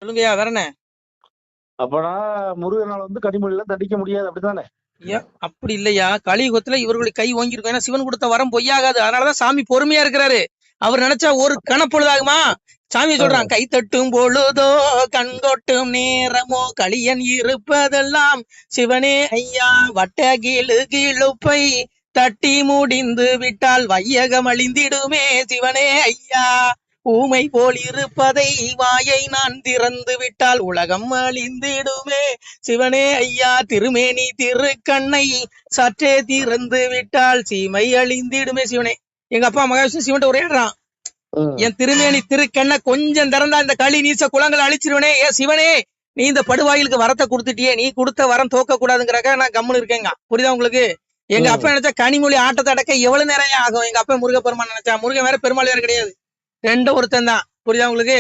சொல்லுங்கய்யா, வேற என்ன? அப்பனா முருகனால கனிமொழியெல்லாம் தண்டிக்க முடியாது, அப்படித்தானே? அப்படி இல்லையா, கலியுகத்துல இவர்களுக்கு கை ஓங்கிருக்கும். ஏன்னா சிவன் கொடுத்த வரம் பொய்யாகாது. அதனாலதான் சாமி பொறுமையா இருக்கிறாரு. அவர் நினைச்சா ஒரு கணப்பொழுதாகுமா? சாமி சொல்றான், கை தட்டும் பொழுதோ கண்கொட்டும் நேரமோ களியன் இருப்பதெல்லாம் சிவனே ஐயா. வட்ட கீழு கீழுப்பை தட்டி முடிந்து விட்டால் வையகம் அழிந்திடுமே சிவனே ஐயா. ஊமை போல் இருப்பதை வாயை நான் திறந்து விட்டால் உலகம் அழிந்திடுமே சிவனே ஐயா. திருமேனி திருக்கண்ணை சற்றே திறந்து விட்டால் சீமை அழிந்திடுமே சிவனே. எங்க அப்பா மகாவிஷ்ணு சிவன்ட்ட உரையாடுறான், என் திருமேனி திருக்கண்ணை கொஞ்சம் திறந்தா இந்த களி நீச குளங்களை அழிச்சிருவனே. ஏன் சிவனே, நீ இந்த படுவாயிலுக்கு வரத்தை கொடுத்துட்டியே, நீ கொடுத்த வரம் தோக்க கூடாதுங்கிறக்க நான் கம்முன்னு இருக்கேங்க. புரியுதா உங்களுக்கு? எங்க அப்பா நினைச்சா கனிமொழி ஆட்டத்தை அடக்க எவ்வளவு நேரம் ஆகும். எங்க அப்பா முருகப்பெருமான் நினைச்சா, முருகன் வேற பெருமாள் வேற கிடையாது, ரெண்டும் ஒருத்தன் தான். புரியுதா உங்களுக்கு?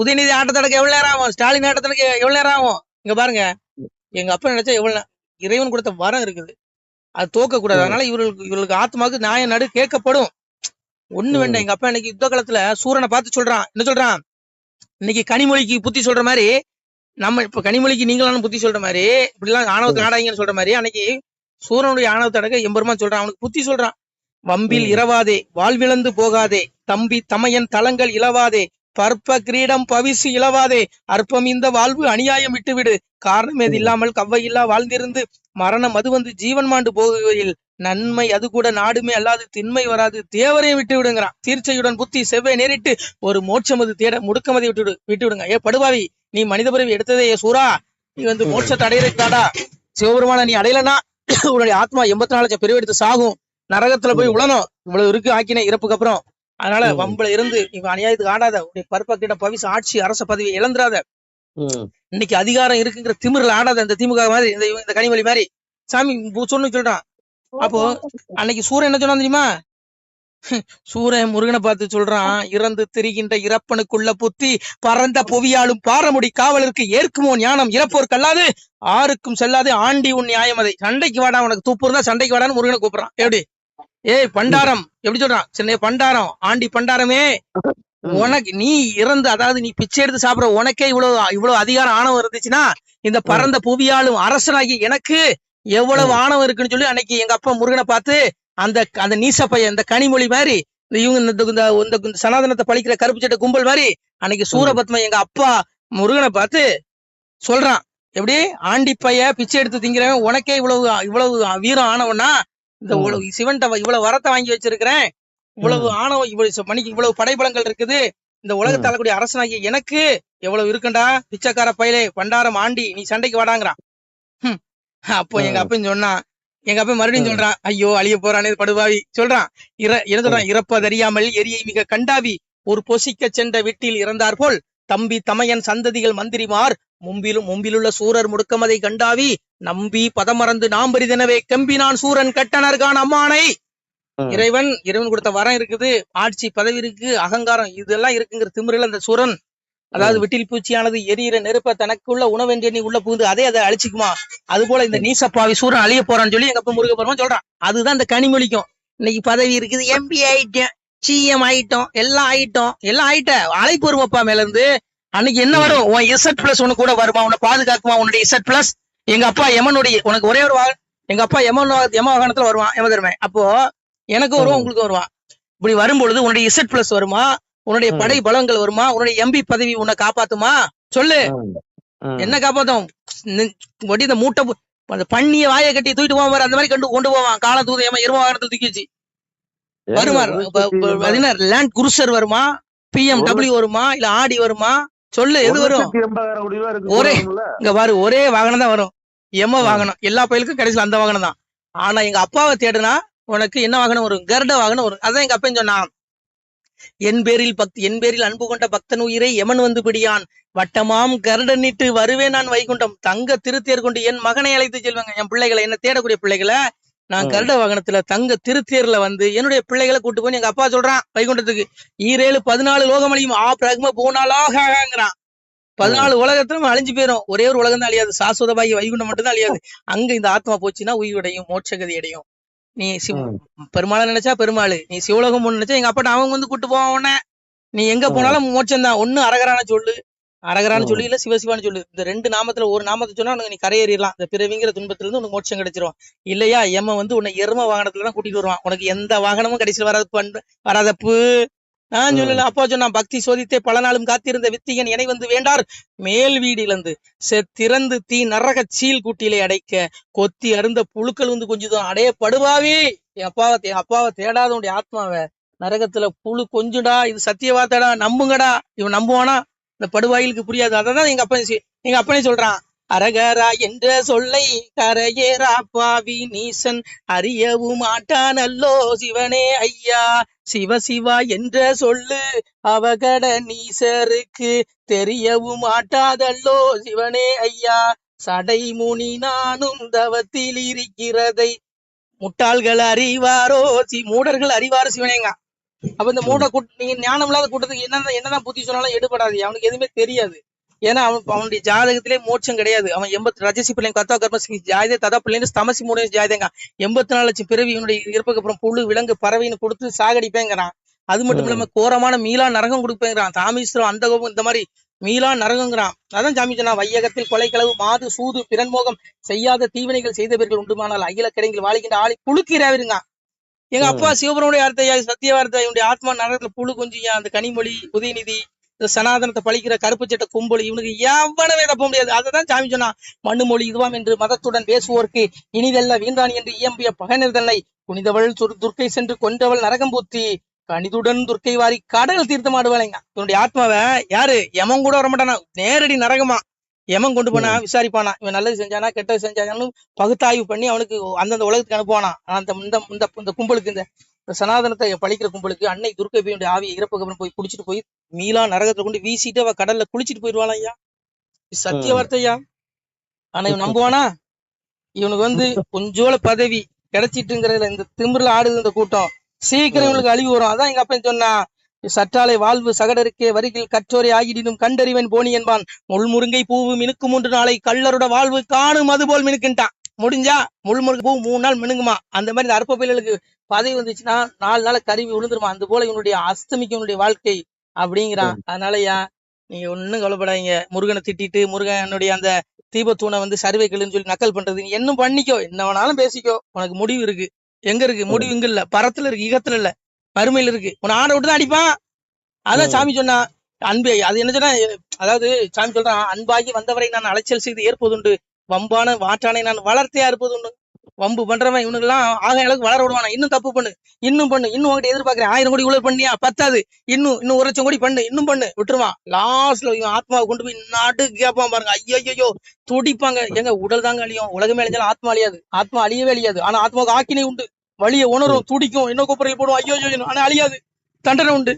உதயநிதி ஆட்டத்தடக்க எவ்வளவு நேரம் ஆகும், ஸ்டாலின் ஆட்டத்தடக்க எவ்வளவு நேரம் ஆகும். இங்க பாருங்க, எங்க அப்பா நினைச்சா எவ்வளவு இறைவன் கொடுத்த வரம் இருக்குது, அது தோக்க கூடாது. அதனால இவர்களுக்கு ஆத்மாவுக்கு நியாய நடு கேட்கப்படும். ஒண்ணு வேண்டாம். எங்க அப்பா இன்னைக்கு யுத்த காலத்துல சூரனை பார்த்து சொல்றான், என்ன சொல்றான்? இன்னைக்கு கனிமொழிக்கு புத்தி சொல்ற மாதிரி, நம்ம இப்ப கனிமொழிக்கு நீங்களான புத்தி சொல்ற மாதிரி, இப்படி எல்லாம் ஆணவத்தை ஆடாங்கன்னு சொல்ற மாதிரி, அன்னைக்கு சூரனுடைய ஆணவத்தை அடக்க எம்பெருமான் சொல்றான், அவனுக்கு புத்தி சொல்றான். வம்பில் இரவாதே, வாழ்விழந்து போகாதே, தம்பி தமையன் தலங்கள் இளவாதே, பற்ப கிரீடம் பவிசு இளவாதே, அற்பம் இந்த வாழ்வு அநியாயம் விட்டுவிடு, காரணம் எது இல்லாமல் கவ்வையில்லா வாழ்ந்திருந்து மரணம் அது வந்து ஜீவன் மாண்டு போகுகையில் நன்மை அது கூட நாடுமே அல்லாது திண்மை வராது, தேவரையும் விட்டு விடுங்கிறான். தீர்ச்சையுடன் புத்தி செவ்வை நேரிட்டு ஒரு மோட்சமது தேட முடுக்கமதை விட்டு விடுங்க. ஏ படுபாவி, நீ மனித பிறவி எடுத்ததே சூரா, நீ மோட்சத்தை அடையிறதுக்காடா. சிவபெருமான நீ அடையலன்னா உன்னுடைய ஆத்மா 84 லட்சம் பிரிவெடுத்து சாகும், நரகத்துல போய் உழணும். இவ்வளவு இருக்கு ஆக்கின இறப்புக்கு அப்புறம். அதனால வம்புல இருந்து இவ அநியாயத்துக்கு ஆடாத, உடைய பருப்பக்கிட்ட பவிச ஆட்சி அரச பதவியை இழந்துராத. இன்னைக்கு அதிகாரம் இருக்குங்கிற திமிரில் ஆடாத, இந்த திமுக மாதிரி, இந்த கனிமொழி மாதிரி சாமி சொன்னு சொல்றான். அப்போ அன்னைக்கு சூரன் என்ன சொன்னா தெரியுமா? சூரன் முருகனை பார்த்து சொல்றான், இறந்து திரிகின்ற இறப்பனுக்குள்ள புத்தி பறந்த புவியாலும் பாரமுடி காவலருக்கு ஏற்குமோ ஞானம் இறப்போருக்கு அல்லாது ஆருக்கும் செல்லாது ஆண்டி உன் நியாயம் அதை. சண்டைக்கு வாடா, உனக்கு துப்பு இருந்தா சண்டைக்கு வாடான்னு முருகனை கூப்பிடுறான். எப்படி? ஏய் பண்டாரம், எப்படி சொல்றான்? சின்ன பண்டாரம், ஆண்டி பண்டாரமே, உனக்கு நீ இறந்து, அதாவது நீ பிச்சை எடுத்து சாப்பிட உனக்கே இவ்வளவு அதிகாரம் ஆணவம் இருந்துச்சுன்னா, இந்த பறந்த புவியாலும் அரசனாகி எனக்கு எவ்வளவு ஆணவம் இருக்குன்னு சொல்லி அன்னைக்கு எங்க அப்பா முருகனை பார்த்து அந்த நீச பையன், இந்த கனிமொழி மாதிரி, இவங்க சனாதனத்தை பழிக்கிற கருப்பு சட்டை கும்பல் மாதிரி அன்னைக்கு சூரபத்ம எங்க அப்பா முருகனை பார்த்து சொல்றான், எப்படி? ஆண்டி பைய பிச்சை எடுத்து திங்கிறவன் உனக்கே இவ்வளவு வீரம் ஆனவனா, இந்த சிவன்ட்ட இவ்வளவு வரத்தை வாங்கி வச்சிருக்கிறேன், இவ்வளவு ஆணவம், இவ்வளவு படைபலங்கள் இருக்குது, இந்த உலகத்தை ஆளக்கூடிய அரசனாகிய எனக்கு எவ்வளவு இருக்குண்டா, பிச்சைக்கார பயிலே பண்டாரம் ஆண்டி, நீ சண்டைக்கு வாடாங்கிறான். அப்போ எங்க அப்பன் சொன்னா, எங்க அப்பா மறுபடியும் சொல்றான், ஐயோ அழிய போறானே படுவாவி சொல்றான். என்ன சொல்றான்? இறப்பதறியாமல் எரியை மிக கண்டாவி, ஒரு பொசிக்க சென்ற வீட்டில் இறந்தார் போல் தம்பி தமையன் சந்ததிகள் மந்திரிமார் மும்பிலுள்ள சூரர் முடுக்கமதை கண்டாவி, நம்பி பதமறந்து நாம் பெரிதெனவே கம்பினான் சூரன் கட்டணர்கான் அம்மானை. இறைவன் கொடுத்த வரம் இருக்குது, ஆட்சி பதவி இருக்கு, அகங்காரம் இதெல்லாம் இருக்குங்கிற திமிரில் அந்த சூரன், அதாவது விட்டில் பூச்சியானது எரியிற நெருப்ப தனக்குள்ள உணவென்றி உள்ள புகுந்து அதை அழிச்சுக்குமா, அது போல இந்த நீசப்பாவி சூரன் அழிய போறான்னு சொல்லி எங்க அப்பா முருகப்பெருமான் சொல்றான். அதுதான் இந்த கனிமொழிக்கும். இன்னைக்கு பதவி இருக்குது, எம்பி ஆயிட்டேன், சிஎம் ஆயிட்டோம், எல்லாம் ஆயிட்ட அழைப்பு வரும் அப்பா மேல இருந்து. அன்னைக்கு என்ன வரும்? உன் இசட் பிளஸ் உனக்கு கூட வருமா, உன்னை பாதுகாக்குமா உன்னுடைய இசட் பிளஸ். எங்க அப்பா யமனுடைய, உனக்கு ஒரே ஒரு எங்க அப்பா யம வாகனத்துல வருவான், யமதர்மே. அப்போ எனக்கு வருவான், உங்களுக்கு வருவான். இப்படி வரும்பொழுது உன்னுடைய இசட் பிளஸ் வருமா, உன்னுடைய படை பலங்கள் வருமா, உன்னுடைய எம்பி பதவி உன்னை காப்பாத்துமா? சொல்லு, என்ன காப்பாத்தும்? இந்த மூட்டை அந்த பண்ணிய வாயை கட்டி தூக்கிட்டு போவான், அந்த மாதிரி கொண்டு போவான். கால தூத எரும வாகனத்தில் தூக்கி வச்சு வருமாறு. லேண்ட் குருசர் வருமா, BMW வருமா, இல்ல ஆடி வருமா? சொல்லு, எது வரும்? ஒரே இங்க பாரு, ஒரே வாகனம் தான் வரும், எம வாகனம். எல்லா பயிலுக்கும் கடைசியில் அந்த வாகனம் தான். ஆனா எங்க அப்பாவை தேடுனா உனக்கு என்ன வாகனம் வரும்? கருட வாகனம் வரும். அதான் எங்க அப்பா சொன்னான், என் பேரில் அன்பு கொண்ட பக்தன் உயிரை எமன் வந்து பிடியான், வட்டமாம் கருடனிட்டு வருவேன் நான் வைகுண்டம், தங்க திருத்தேர் கொண்டு என் மகனை அழைத்து செல்வாங்க. என் பிள்ளைகளை, என்ன தேடக்கூடிய பிள்ளைகளை நான் கருட வாகனத்துல தங்க திருத்தேர்ல என்னுடைய பிள்ளைகளை கூட்டு போய் எங்க அப்பா சொல்றான் வைகுண்டத்துக்கு. 14 லோகமழியும் ஆ பிரக்ம பூனாலாகிறான். 14 உலகத்திலும் அழிஞ்சு போயிடும், ஒரே ஒரு உலகம் தான் அழியாது, சாஸ்வதமாகி வைகுண்டம் மட்டும்தான் அழியாது. அங்க இந்த ஆத்மா போச்சுன்னா உயிரடையும், மோட்சகதி அடையும். நீ பெருமாளை நினைச்சா பெருமாள், நீ சிவலோகம் நினைச்சா எங்க அப்பாட்ட அவங்க கூட்டு போவான். நீ எங்க போனாலும் மோட்சம் தான். ஒண்ணு அரகரான சொல்லு, அரகரான்னு ம். சொல்லி இல்ல சிவசிவான்னு சொல்லு. இந்த 2 நாமத்துல ஒரு நாமத்தை சொன்னா உனக்கு நீ கரையேறிடலாம். இந்த பிறவிங்கிற துன்பத்துல இருந்து உனக்கு மோட்சம் கிடைச்சிரும். இல்லையா எமன் வந்து உன்னை எரும வாகனத்துல தான் கூட்டிட்டு வருவான். உனக்கு எந்த வாகனமும் கடைசியில் வராதப்பு. நான் ம். சொல்லல. அப்பா சொன்னான், பக்தி சோதித்தே பல நாளும் காத்திருந்த வித்திகன் இணை வந்து வேண்டார் மேல் வீடு இழந்து திறந்து தீ நரக சீல் கூட்டிலே அடைக்க கொத்தி அருந்த புழுக்கள் வந்து கொஞ்சம் அடைய படுவாவி. என் அப்பாவை தேடாத உடைய ஆத்மாவை நரகத்துல புழு கொஞ்சுடா. இது சத்திய வார்த்தைடா, நம்புங்கடா. இவன் நம்புவானா? இந்த படுவாயிலுக்கு புரியாது. அததான் எங்க அப்பனே சொல்றான். அரகரா என்ற சொல்லை கரையேறா பாவி நீசன் அறியவும் மாட்டானல்லோ சிவனே ஐயா. சிவ சிவா என்ற சொல்லு அவகட நீசருக்கு தெரியவும் மாட்டாதல்லோ சிவனே ஐயா. சடைமுனி நானும் தவத்தில் இருக்கிறதை முட்டாள்கள் அறிவாரோ மூடர்கள் அறிவாரோ சிவனேங்க. அப்ப இந்த மூட நீங்க ஞானம் இல்லாத கூட்டத்துக்கு என்னதான் புத்தி சொன்னாலும் எடுபடாது. அவனுக்கு எதுவுமே தெரியாது. ஏன்னா அவனுடைய ஜாதகத்திலே மோட்சம் கிடையாது. அவன் 80 ரஜசி பிள்ளைங்க கத்தா கர்மசி ஜாயதே ததா பிள்ளைங்க தமசி மூணு ஜாயதேங்க. 84 லட்சம் பிறவி இவனுடைய இறப்புக்கு அப்புறம் புழு விலங்கு பறவைன்னு கொடுத்து சாகடிப்பேங்கிறான். அது மட்டும் இல்லாம கோரமான மீளா நரகம் கொடுப்பேங்கிறான். தாமீஸ்வரம் அந்த இந்த மாதிரி மீளா நரகங்கிறான். அதான் சாமி சொன்னா, வையகத்தில் கொலை களவு மாது சூது பிறன்மோகம் செய்யாத தீவினைகள் செய்தவர்கள் உண்டுமானால் அகில கிடைங்கள் வாழ்கின்ற ஆளை புழுக்கிறாவிருங்க. எங்க அப்பா சிவபுரனுடைய அர்த்தையா சத்திய வார்த்தை இவனுடைய ஆத்மா நரகத்துல புழு கொஞ்சியா. அந்த கனிமொழி உதயநிதி இந்த சனாதனத்தை பழிக்கிற கருப்பு சட்ட கும்பல் இவனுக்கு எவனவே தப்ப முடியாது. அததான் சாமி சொன்னா, மண்ணு மொழி இதுவாம் என்று மதத்துடன் பேசுவோர்க்கு இனிதல்ல வீண்டான் என்று இயம்பிய பகனர் தன்னை புனிதவள் துர்க்கை சென்று கொன்றவள் நரகம்பூத்தி கனிதுடன் துர்க்கை வாரி கடல் தீர்த்தம் ஆடுவாளைங்க. இவனுடைய ஆத்மாவை யாரு எமன் கூட வரமாட்டானா, நேரடி நரகமா. எமன் கொண்டு போனா விசாரிப்பானா, இவன் நல்லது செஞ்சானா கெட்டது செஞ்சானு பகுத்தாய்வு பண்ணி அவனுக்கு அந்தந்த உலகத்துக்கு அனுப்புவானா. இந்த கும்பலுக்கு இந்த சனாதனத்தை பழிக்கிற கும்பலுக்கு அன்னை துர்க்கை போய் ஆவியை இறப்புக்கு அப்புறம் போய் குடிச்சிட்டு போய் மீளா நரகத்துல கொண்டு வீசிட்டு அவ கடல்ல குளிச்சுட்டு போயிடுவாளா ஐயா. சத்திய வார்த்தையா. ஆனா இவன் நம்புவானா? இவனுக்கு வந்து கொஞ்சோல பதவி கிடைச்சிட்டுங்கிறதுல இந்த திமிர்ல ஆடுது இந்த கூட்டம். சீக்கிரம் இவனுக்கு அழிவு வரும். அதான் எங்க அப்பன் சொன்னா, சற்றாலை வாழ்வு சகடருக்கே வரிகில் கற்றோரை ஆகிடினும் கண்டறிவன் போனி என்பான். முள்முருங்கை பூவு மினுக்கு 3 நாளை கள்ளரோட வாழ்வு காணும் அது போல் மினுக்குன்ட்டான். முடிஞ்சா முள்முருங்கை பூ 3 நாள் மினுங்குமா. அந்த மாதிரி இந்த அற்ப பயிர்களுக்கு பதவி வந்துச்சுன்னா 4 நாள் கருவி விழுந்துருமா. அந்த போல இவனுடைய அஸ்தமிக்க இவனுடைய வாழ்க்கை அப்படிங்கிறான். அதனாலயா நீங்க ஒன்னும் கவலைப்படாதீங்க. முருகனை திட்டிட்டு முருகனுடைய அந்த தீபத்தூணை வந்து சர்வைக்கல்னு சொல்லி நக்கல் பண்றது இன்னும் பண்ணிக்கோ, என்ன வேணாலும் பேசிக்கோ. உனக்கு முடிவு இருக்கு. எங்க இருக்கு முடிவு? இங்க இல்ல, பரத்துல இருக்கு, ஈகத்துல இல்ல, மறுமையில இருக்கு. உன்னை ஆடை விட்டுதான் அடிப்பான். அதான் சாமி சொன்னா, அன்பே அது என்ன சொன்னா, அதாவது சாமி சொல்றான், அன்பாகி வந்தவரை நான் அலைச்சல் செய்து ஏற்பதுண்டு, வம்பான வாற்றானை நான் வளர்த்தே அறுப்பதுண்டு. வம்பு பண்றவன் இவனுக்கு எல்லாம் ஆக அளவுக்கு வளர விடுவானா. இன்னும் தப்பு பண்ணு, இன்னும் உங்ககிட்ட எதிர்பார்க்கிறேன். 1000 கோடி ஊழல் பண்ணியா பத்தாது, இன்னும் 1 லட்சம் கோடி பண்ணு, இன்னும் பண்ணு, விட்டுருவான். லாஸ்ட்ல இவன் ஆத்மாவை கொண்டு போய் நடு கேப்பான் பாருங்க. ஐயோ துடிப்பாங்க. எங்க உடல் தாங்க அழியும், உலகமே அழிஞ்சாலும் ஆத்மா அழியாது. ஆத்மா அழியவே அழியாது. ஆனா ஆத்மாவுக்கு ஆக்கினை உண்டு, வழியை உணரும், துடிக்கும், இன்னும் கொப்பரையில் போடும், ஐயோ ஆனா அழியாது, தண்டனை உண்டு.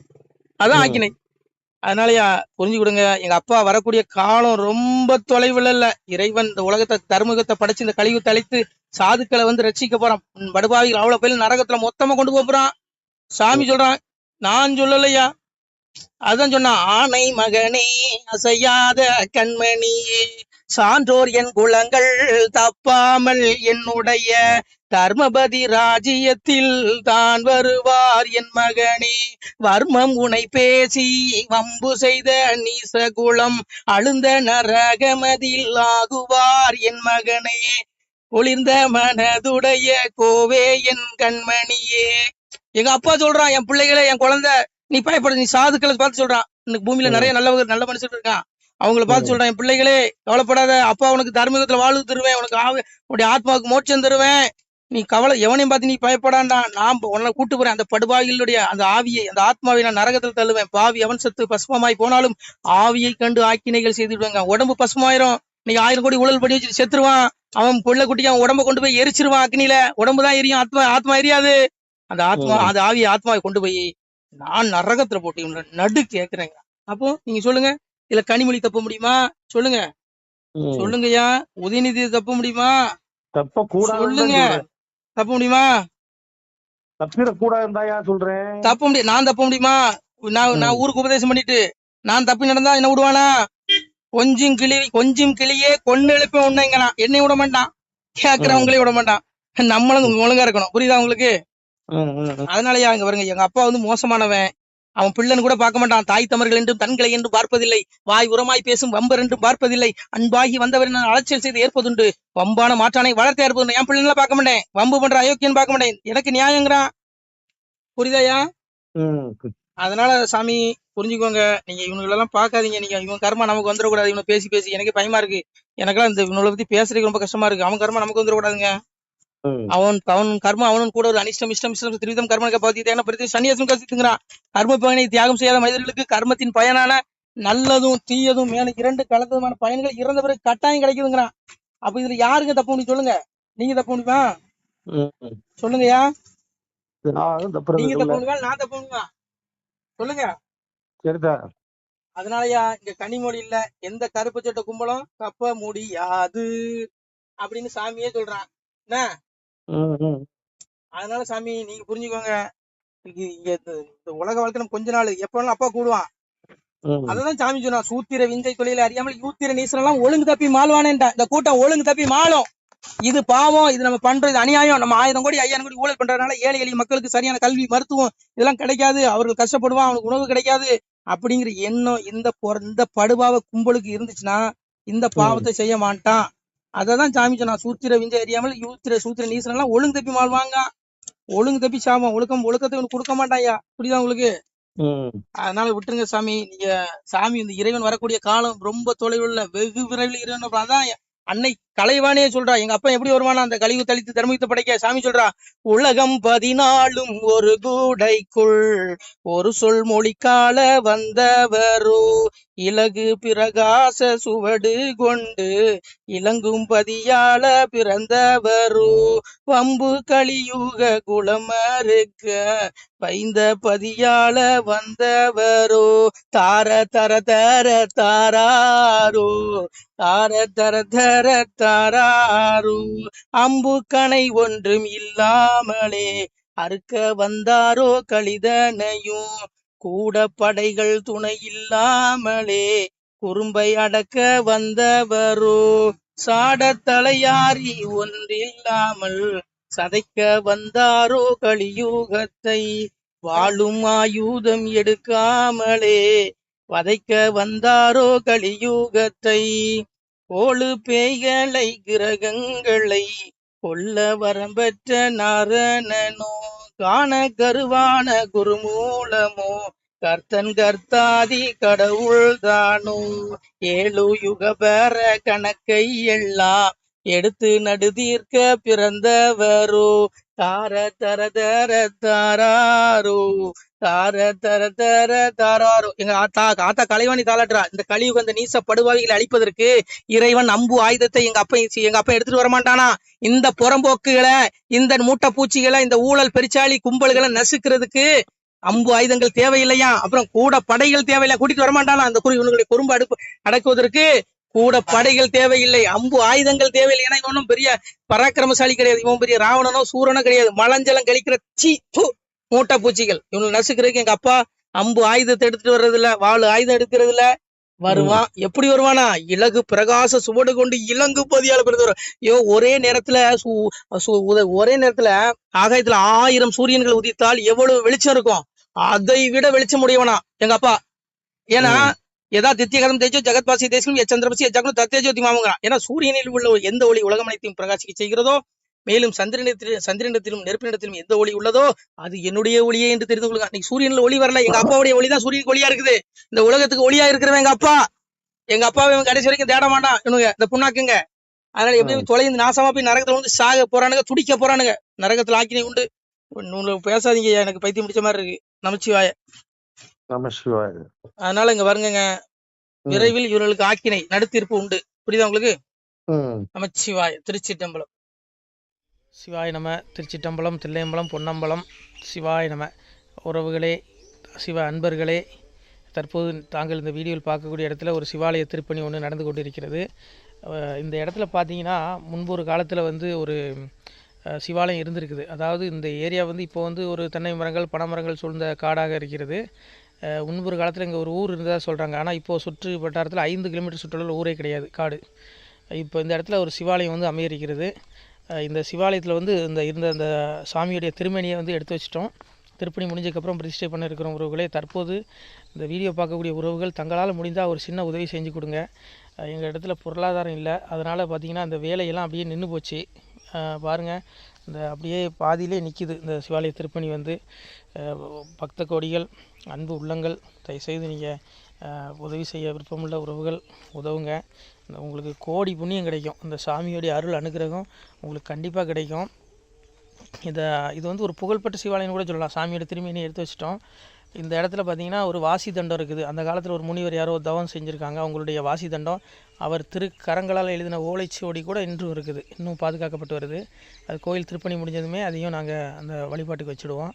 அதான் ஆக்கினை. அதனாலயா புரிஞ்சு கொடுங்க. எங்க அப்பா வரக்கூடிய காலம் ரொம்ப தொலைவுல இல்ல. இறைவன் இந்த உலகத்தை தர்மகத்தை படைச்சு இந்த கழிவு தழைத்து சாதுக்களை வந்து ரட்சிக்க போறான். படுபாவிகள் அவ்வளவு பேர் நரகத்துல மொத்தமா கொண்டு போறான். சாமி சொல்றான், நான் சொல்லலையா. அதான் சொன்னா, ஆணை மகனே அசையாத கண்மணியே சான்றோர் என் குலங்கள் தப்பாமல் என்னுடைய தர்மபதி ராஜ்யத்தில் தான் வருவார் என் மகனே. வர்மம் உனை பேசி வம்பு செய்த நீசகுலம் அழுந்த நரகமதில் ஆகுவார் என் மகனே. ஒளிர்ந்த மனதுடைய கோவே என் கண்மணியே. எங்க அப்பா சொல்றான், என் பிள்ளைகளை, என் குழந்தை, நீ பயப்பட, நீ சாதுக்களை பார்த்து சொல்றான். இன்னைக்கு பூமியில நிறைய நல்ல மனுஷன் இருக்கான். அவங்களை பார்த்து சொல்றான், என் பிள்ளைகளே கவலைப்படாத, அப்பா உனக்கு தர்மயுகத்துல வாழ்வு தருவேன், உன்னுடைய ஆத்மாவுக்கு மோட்சம் தருவேன். நீ கவலை எவனையும் பார்த்து நீ பயப்படாண்டா. நான் உன்னை கூட்டு போறேன். அந்த படுபாவிகளுடைய அந்த ஆவியை, அந்த ஆத்மாவை நான் நரகத்தில் தள்ளுவேன். பாவி அவன் சத்து பசுமாய் போனாலும் ஆவியை கண்டு ஆக்கினைகள் செய்துடுவாங்க. உடம்பு பசுமாயிரும். நீ 1000 கோடி ஊழல் பண்ணி வச்சுட்டு செத்துருவான். அவன் பிள்ளை குட்டிக்கு அவன் உடம்ப கொண்டு போய் எரிச்சிருவான் அக்னியில. உடம்புதான் எரியும், ஆத்மா எரியாது. அந்த ஆவியை ஆத்மாவை கொண்டு போய் நான் நரகத்துல போட்டு நடு கேக்குறேங்க. அப்போ நீங்க சொல்லுங்க, இதுல கனிமொழி தப்ப முடியுமா? சொல்லுங்கய்யா. உதயநிதி தப்ப முடியுமா? சொல்லுங்க, தப்ப முடியுமா? தப்ப முடியும். நான் தப்ப முடியுமா? நான் ஊருக்கு உபதேசம் பண்ணிட்டு நான் தப்பி நடந்தா என்ன விடுவானா? கொஞ்சம் கிளியே கொண்டு எழுப்ப உண்மைங்கிறான். என்னை விட மாட்டான், கேக்குறவங்களே விட மாட்டான். நம்மளும் ஒழுங்கா இருக்கணும். புரியுதா உங்களுக்கு? அதனாலயா இங்க பாருங்க, எங்க அப்பா வந்து மோசமானவன். அவன் பிள்ளைன்னு கூட பார்க்க மாட்டான். தாய் தமர்கள் என்றும் தன்களை என்றும் பார்ப்பதில்லை. வாய் உரமாய் பேசும் வம்பர் என்றும் பார்ப்பதில்லை. அன்பாகி வந்தவர் நான் அலட்சியல் செய்து ஏற்பதுண்டு. வம்பான மாற்றானை வளர்த்து ஏற்பது. என் பிள்ளைங்கள பார்க்க மாட்டேன். வம்பு பண்ற அயோக்கியன்னு பார்க்க மாட்டேன். எனக்கு நியாயங்கிறான். புரியுதாயா? அதனால சாமி புரிஞ்சுக்கோங்க. நீங்க இவங்களெல்லாம் பார்க்காதீங்க. நீங்க இவங்க கர்மா நமக்கு வந்துடக்கூடாது. இவனை பேசி பேசி எனக்கு பயமா இருக்கு. எனக்கெல்லாம் இந்த இவனை பத்தி பேசுறதுக்கு ரொம்ப கஷ்டமா இருக்கு. அவன் கர்மா நமக்கு வந்துடக்கூடாதுங்க. அவன் கர்ம அவனும் கூட ஒரு அனிஷ்டம் இஷ்டம் இஷ்டம் திருவிதம் கர்மனுக்கு பத்தி தேன பிரதி சன்னியாசம் கசித்துங்கிறான். கர்ம பயனை தியாகம் செய்யாத மனிதர்களுக்கு கர்மத்தின் பயனான நல்லதும் தீயதும் மேல 2 கலந்ததுமான பயன்கள் இறந்த பிறகு கட்டாயம் கிடைக்குதுங்கிறான். அப்ப இதுல யாருங்க தப்பு பண்ணி சொல்லுங்க? நீங்க தப்பு பண்ணிப்பா சொல்லுங்கயா. நீங்க தப்பு பண்ணுவா நான் தப்பு பண்ணுவா சொல்லுங்க. அதனாலயா இங்க கனிமொழி இல்ல எந்த கருப்பு சட்ட கும்பலும் தப்ப முடியாது அப்படின்னு சாமியே சொல்றான். என்ன அதனால சாமி நீங்க புரிஞ்சுக்கோங்க. இந்த உலக வாழ்க்கை கொஞ்ச நாள் எப்ப அப்பா கூடுவான். அததான் சாமி சொன்னா சூத்திர விந்தை தொழில அறியாமல் யூத்திர நீசனம் எல்லாம் ஒழுங்கு தப்பி மாழ்வானேன்டா. இந்த கூட்டம் ஒழுங்கு தப்பி மாளும். இது பாவம். இது நம்ம பண்றது அநியாயம். நம்ம 1000 கோடி 5000 கோடி ஊழல் பண்றதுனால ஏழை எளிய மக்களுக்கு சரியான கல்வி மருத்துவம் இதெல்லாம் கிடைக்காது. அவர்கள் கஷ்டப்படுவான். அவனுக்கு உணவு கிடைக்காது அப்படிங்கிற எண்ணம் இந்த படுபாவ கும்பலுக்கு இருந்துச்சுன்னா இந்த பாவத்தை செய்ய மாட்டான். அததான் சாமி சொன்னா சூத்திர விஞ்சை அறியாமல் சூத்திர நீசனம் எல்லாம் ஒழுங்கு தப்பி மாழ்வாங்க. ஒழுங்கு தப்பி சாமம் ஒழுக்கத்தை கொடுக்க மாட்டாயா. புரியுதா உங்களுக்கு? அதனால விட்டுருங்க சாமி. நீங்க சாமி இந்த இறைவன் வரக்கூடிய காலம் ரொம்ப தொலைவுள்ள வெகு விரைவில் இறைவன் அதான் அன்னை கலைவானே சொல்றா. எங்க அப்பா எப்படி வருவானா அந்த கழிவு தளித்து தர்மத்தை படைக்க. சாமி சொல்றா உலகம் 14 ஒரு கூடைக்குள் ஒரு சொல் மொழிக்கால வந்தவரோ இலகு பிரகாச சுவடு கொண்டு இலங்கும் பதியால பிறந்தவரோ வம்பு கலியுக குளமறுக்க வைந்த பதியால வந்தவரோ தார தர தர தாராரோ தார தர தர தாராரோ அம்பு கணை ஒன்றும் இல்லாமலே அறுக்க வந்தாரோ கலிதனையும் கூட படைகள் துணை இல்லாமலே குறும்பை அடக்க வந்தவரோ சாட தலையாரி ஒன்றில்லாமல் சதைக்க வந்தாரோ கலியுகத்தை வாழும் ஆயுதம் எடுக்காமலே வதைக்க வந்தாரோ கலியுகத்தை கோளு பேய்களை கிரகங்களை கொல்ல வரம்பெற்ற நாரணனோ காண கருவான குருமூலமோ கர்த்தன் கர்த்தாதி கடவுள் தானோ 7 யுக பெற கணக்கை எல்லாம் எடுத்து நடுதீர்க்க பிறந்தவரோ தார தர தர தாராரோ தார தர தர தாராரோ. எங்க ஆத்தா கலைவாணி தாளாட்டுறா. இந்த கலியுக அந்த நீச படுபாவிகளை அழிப்பதற்கு இறைவன் அம்பு ஆயுதத்தை எங்க அப்பா எடுத்துட்டு வரமாட்டானா. இந்த புறம்போக்குகளை இந்த மூட்டை பூச்சிகளை இந்த ஊழல் பெருச்சாளி கும்பல்களை நசுக்கிறதுக்கு அம்பு ஆயுதங்கள் தேவையில்லையா. அப்புறம் கூட படைகள் தேவையில்லை. கூட்டிட்டு வரமாட்டானா. அந்த இவனுடைய குறும்பு அடக்குவதற்கு கூட படைகள் தேவையில்லை. அம்பு ஆயுதங்கள் தேவையில்லை. ஏன்னா இவனும் பெரிய பராக்கிரமசாலி கிடையாது. இவன் பெரிய ராவணனோ சூரனோ கிடையாது. மலஞ்சலம் கழிக்கிற மூட்டை பூச்சிகள் இவனுக்கு நசுக்கிறதுக்கு எங்க அப்பா அம்பு ஆயுதத்தை எடுத்துட்டு வர்றது இல்ல. வாழு ஆயுதம் எடுக்கிறது இல்ல. வருவான். எப்படி வருவானா இலகு பிரகாச சுவடு கொண்டு இலங்கு பதியால பிறகு ஒரே நேரத்துல ஆகாயத்துல 1000 சூரியன்கள் உதித்தால் எவ்வளவு வெளிச்சம் இருக்கும். அதை விட வெளிச்சம் உடையவனா எங்க அப்பா. ஏன்னா எதா தித்தியகரம் தேஜோ ஜெகத்பாசி தேசம் சந்திரபசி ஜகனு தத்தேஜோதி மாமுங்கிறான். ஏன்னா சூரியனில் உள்ள எந்த ஒளி உலகம் அனைத்தையும் பிரகாசிக்க செய்கிறதோ மேலும் சந்திரனிடத்திலும் நெருப்பினிடத்திலும் எந்த ஒளி உள்ளதோ அது என்னுடைய ஒளியே என்று தெரிந்து கொள்ளுங்க. இன்னைக்கு சூரியன்ல ஒளி வரல. எங்க அப்பாவுடைய ஒளிதான் சூரியனுக்கு ஒளியா இருக்குது. இந்த உலகத்துக்கு ஒளியா இருக்கிறவன் எங்க அப்பாவை இவன் கடைசி வரைக்கும் தேட மாட்டான். இவனுங்க இந்த புண்ணாக்குங்க. அதனால எப்படி தொலைந்து நாசமா போய் நரகத்துல வந்து சாக போறானுங்க, துடிக்க போறானுங்க. நரகத்துல ஆக்கினை உண்டு. பேசாதீங்க, எனக்கு பைத்தியம் முடிச்ச மாதிரி இருக்கு. நமச்சிவாய. அதனால இங்க வருங்க, விரைவில் இவர்களுக்கு ஆக்கினை நடுத்தீர்ப்பு உண்டு. புரியுதா உங்களுக்கு? நமச்சிவாய. திருச்சிட்டம்பலம். சிவாய நம. திருச்சிட்டம்பலம், தில்லையம்பலம், பொன்னம்பலம். சிவாய நம. உறவுகளே, சிவ அன்பர்களே, தற்போது தாங்கள் இந்த வீடியோவில் பார்க்கக்கூடிய இடத்துல ஒரு சிவாலய திருப்பணி ஒன்று நடந்து கொண்டு இருக்கிறது. இந்த இடத்துல பார்த்தீங்கன்னா முன்பு ஒரு காலத்தில் வந்து ஒரு சிவாலயம் இருந்திருக்குது. அதாவது இந்த ஏரியா வந்து இப்போ வந்து ஒரு தென்னை மரங்கள் பனைமரங்கள் சூழ்ந்த காடாக இருக்கிறது. முன்பொரு காலத்தில் இங்கே ஒரு ஊர் இருந்ததாக சொல்கிறாங்க. ஆனால் இப்போது சுற்று வட்டாரத்தில் 5 கிலோமீட்டர் சுற்றுலா ஊரே கிடையாது, காடு. இப்போ இந்த இடத்துல ஒரு சிவாலயம் வந்து அமையிருக்கிறது. இந்த சிவாலயத்தில் வந்து இருந்த அந்த சாமியுடைய திருமணியை வந்து எடுத்து வச்சிட்டோம். திருப்பணி முடிஞ்சதுக்கப்புறம் பிரதிஷ்டை பண்ண இருக்கிற உறவுகளே, தற்போது இந்த வீடியோ பார்க்கக்கூடிய உறவுகள் தங்களால் முடிந்தால் ஒரு சின்ன உதவி செஞ்சு கொடுங்க. எங்கள் இடத்துல பொருளாதாரம் இல்லை, அதனால் பார்த்திங்கன்னா அந்த வேலையெல்லாம் அப்படியே நின்று போச்சு. பாருங்கள், இந்த அப்படியே பாதியிலே நிற்கிது இந்த சிவாலய திருப்பணி வந்து. பக்த கோடிகள், அன்பு உள்ளங்கள், தயவுசெய்து நீங்கள் உதவி செய்ய விருப்பமுள்ள உறவுகள் உதவுங்க. உங்களுக்கு கோடி புண்ணியம் கிடைக்கும். இந்த சாமியோடைய அருள் அனுகிரகம் உங்களுக்கு கண்டிப்பாக கிடைக்கும். இது வந்து ஒரு புகழ்பெற்ற சிவாலயம்னு கூட சொல்லலாம். சாமியோட திருமேனியை எடுத்து வச்சிட்டோம். இந்த இடத்துல பார்த்திங்கன்னா ஒரு வாசி தண்டம் இருக்குது. அந்த காலத்தில் ஒரு முனிவர் யாரோ தவம் செஞ்சுருக்காங்க. அவங்களுடைய வாசி தண்டம் அவர் திருக்கரங்களால் எழுதின ஓலைச்சுவடி கூட இன்றும் இருக்குது, இன்னும் பாதுகாக்கப்பட்டு வருது. அது கோயில் திருப்பணி முடிஞ்சதுமே அதையும் நாங்கள் அந்த வழிபாட்டுக்கு வச்சுடுவோம்.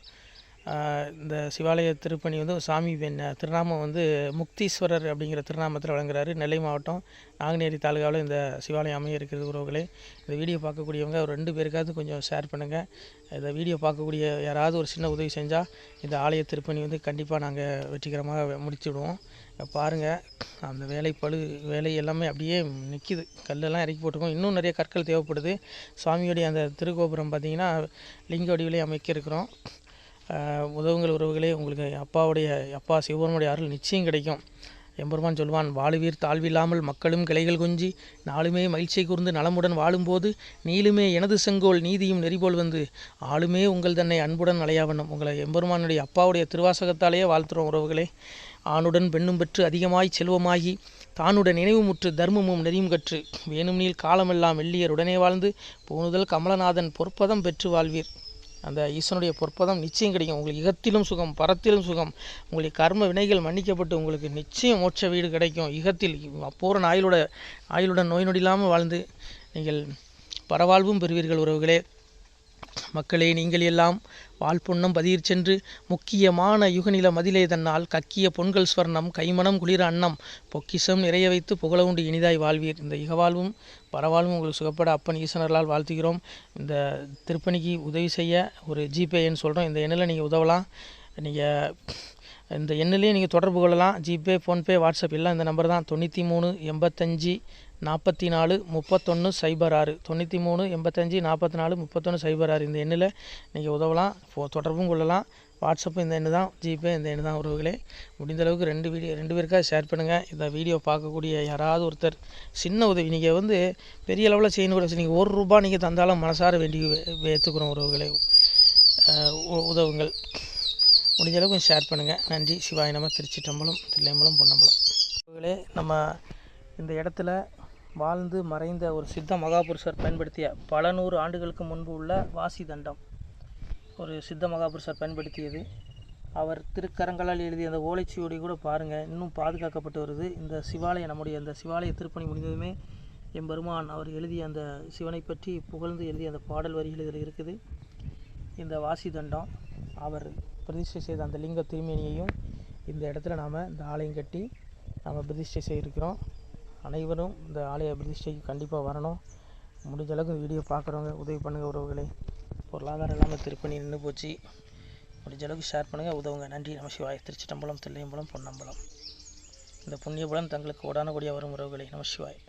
இந்த சிவாலய திருப்பணி வந்து சாமி திருநாமம் வந்து முக்தீஸ்வரர் அப்படிங்கிற திருநாமத்தில் வழங்குறாரு. நெல்லை மாவட்டம் நாங்குநேரி தாலுகாவில் இந்த சிவாலயம் அமைய இருக்கிறது உறவுகளே. இந்த வீடியோ பார்க்கக்கூடியவங்க ஒரு 2 பேருக்காவது கொஞ்சம் ஷேர் பண்ணுங்கள். இந்த வீடியோ பார்க்கக்கூடிய யாராவது ஒரு சின்ன உதவி செஞ்சால் இந்த ஆலய திருப்பணி வந்து கண்டிப்பாக நாங்கள் வெற்றிகரமாக முடிச்சுடுவோம். பாருங்கள், அந்த வேலை எல்லாமே அப்படியே நிற்கிது. கல்லெல்லாம் இறக்கி போட்டிருக்கோம். இன்னும் நிறைய கற்கள் தேவைப்படுது. சுவாமியோடைய அந்த திருக்கோபுரம் பார்த்திங்கன்னா லிங்க வடிவிலே அமைக்க இருக்கிறோம். உதவுங்கள் உறவுகளே. உங்களுக்கு அப்பா சிவபெருமானுடைய அருள் நிச்சயம் கிடைக்கும். எம்பெருமான் சொல்வான், வாழுவீர் தாழ்வில்லாமல் மக்களும் கிளைகள் கொஞ்சி நாளுமே மகிழ்ச்சியை கூர்ந்து நலமுடன் வாழும்போது நீளுமே எனது செங்கோல் நீதியும் நெறிபோல் வந்து ஆளுமே உங்கள் தன்னை அன்புடன் அலையாவண்ணம். உங்களை எம்பெருமானுடைய அப்பாவுடைய திருவாசகத்தாலேயே வாழ்த்துறோம் உறவுகளே. ஆணுடன் பெண்ணும் பெற்று அதிகமாய் செல்வமாகி தானுடன் நினைவுமுற்று தர்மமும் நெறியும் கற்று வேணும் நீள் காலமெல்லாம் வெள்ளியர் உடனே வாழ்ந்து போனுதல் கமலநாதன் பொற்பதம் பெற்று வாழ்வீர். அந்த ஈசனுடைய பொற்பதம் நிச்சயம் கிடைக்கும். உங்களுக்கு இகத்திலும் சுகம், பரத்திலும் சுகம். உங்களுக்கு கர்ம வினைகள் மன்னிக்கப்பட்டு உங்களுக்கு நிச்சயம் மோட்ச வீடு கிடைக்கும். இகத்தில் பூரண ஆயுளுடன் நோய் நொடி இல்லாமல் வாழ்ந்து நீங்கள் பரவாழ்வும் பெறுவீர்கள் உறவுகளே. மக்களே, நீங்கள் எல்லாம் வாழ்பொன்னம் பதிர் சென்று முக்கியமான யுகநில மதிலே தன்னால் கக்கிய பொன்கள் ஸ்வர்ணம் கைமணம் குளிர அன்னம் பொக்கிஷம் நிறைய வைத்து புகழ உண்டு இனிதாய் வாழ்வீர். இந்த இகவாழ்வும் பரவாழ்வும் உங்களுக்கு சுகப்பட அப்பன் ஈசனர்களால் வாழ்த்துகிறோம். இந்த திருப்பணிக்கு உதவி செய்ய ஒரு ஜிபே எண் சொல்கிறோம். இந்த எண்ணில் நீங்கள் உதவலாம். நீங்கள் இந்த எண்ணிலே நீங்கள் தொடர்பு கொள்ளலாம். ஜிபே, ஃபோன்பே, வாட்ஸ்அப் எல்லாம் இந்த நம்பர் தான். 93 85 44 31 06 93 85 44 31 06. இந்த எண்ணில் நீங்கள் உதவலாம், தொடர்பும் கொள்ளலாம். வாட்ஸ்அப்பும் இந்த எண்ணு தான், ஜிபே இந்த எண்ணு தான் உறவுகளே. முடிந்த அளவுக்கு 2 பேருக்காக ஷேர் பண்ணுங்கள். இந்த வீடியோ பார்க்கக்கூடிய யாராவது ஒருத்தர் சின்ன உதவி, நீங்கள் வந்து பெரிய அளவில் செய்யணும் கூட, நீங்கள் ₹1 நீங்கள் தந்தாலும் மனசார வேண்டி ஏற்றுக்கிறோம் உறவுகளே. உதவுங்கள். முடிஞ்ச அளவுக்கு கொஞ்சம் ஷேர் பண்ணுங்கள். நன்றி. சிவாய நம. திருச்சிற்றம்பலம், தில்லையம்பலம், பொன்னம்பலம். உறவுகளே, நம்ம இந்த இடத்துல வாழ்ந்து மறைந்த ஒரு சித்த மகாபுருஷர் பயன்படுத்திய பல 100 ஆண்டுகளுக்கு முன்பு உள்ள வாசி தண்டம் ஒரு சித்த மகாபுருஷர் பயன்படுத்தியது. அவர் திருக்கரங்களால் எழுதிய அந்த ஓலைச்சுவடி கூட பாருங்கள், இன்னும் பாதுகாக்கப்பட்டு வருது. இந்த சிவாலயம், நம்முடைய அந்த சிவாலய திருப்பணி முடிந்ததுமே எம்பெருமான் அவர் எழுதிய அந்த சிவனை பற்றி புகழ்ந்து எழுதிய அந்த பாடல் வரிகள் இதில் இருக்குது. இந்த வாசி தண்டம் அவர் பிரதிஷ்டை செய்த அந்த லிங்க திருமேனியையும் இந்த இடத்துல நாம் இந்த ஆலயம் கட்டி நாம் பிரதிஷ்டை செய்திருக்கிறோம். அனைவரும் இந்த ஆலய பிரதிஷ்டைக்கு கண்டிப்பாக வரணும். முடிஞ்ச அளவுக்கு வீடியோ பார்க்குறவங்க உதவி பண்ணுங்கள் உறவுகளே. பொருளாதாரம் இல்லாமல் திருப்பணி நின்று போச்சு. முடிஞ்ச அளவுக்கு ஷேர் பண்ணுங்கள், உதவுங்க. நன்றி. நம சிவாய. திருச்சிற்றம்பலம், தில்லையம்பலம், பொன்னம்பலம். இந்த புண்ணிய பலன் தங்களுக்கு உடான கூடிய வரும் உறவுகளே. நம சிவாய்.